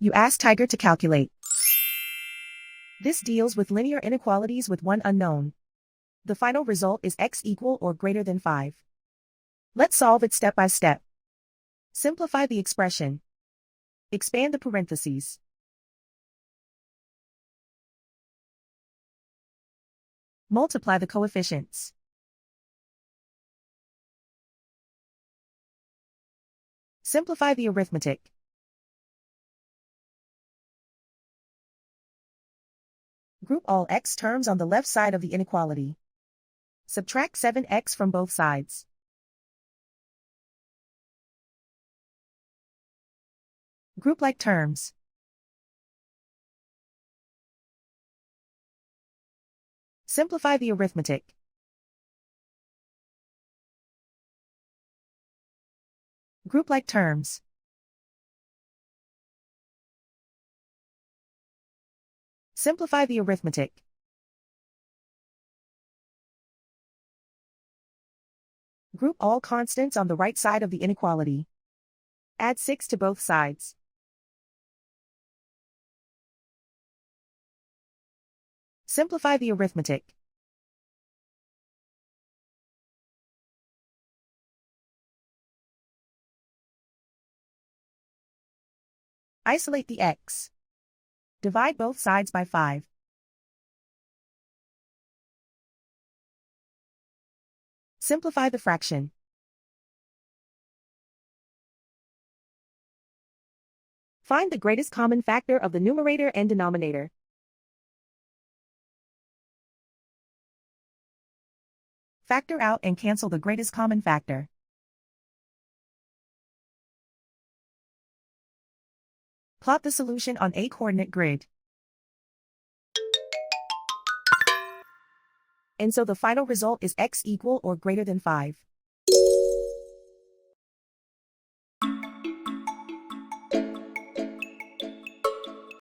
You ask Tiger to calculate. This deals with linear inequalities with one unknown. The final result is x equal or greater than 5. Let's solve it step by step. Simplify the expression. Expand the parentheses. Multiply the coefficients. Simplify the arithmetic. Group all x terms on the left side of the inequality. Subtract 7x from both sides. Group like terms. Simplify the arithmetic. Group like terms. Simplify the arithmetic. Group all constants on the right side of the inequality. Add 6 to both sides. Simplify the arithmetic. Isolate the x. Divide both sides by 5. Simplify the fraction. Find the greatest common factor of the numerator and denominator. Factor out and cancel the greatest common factor. Plot the solution on a coordinate grid. And so the final result is x equal or greater than 5.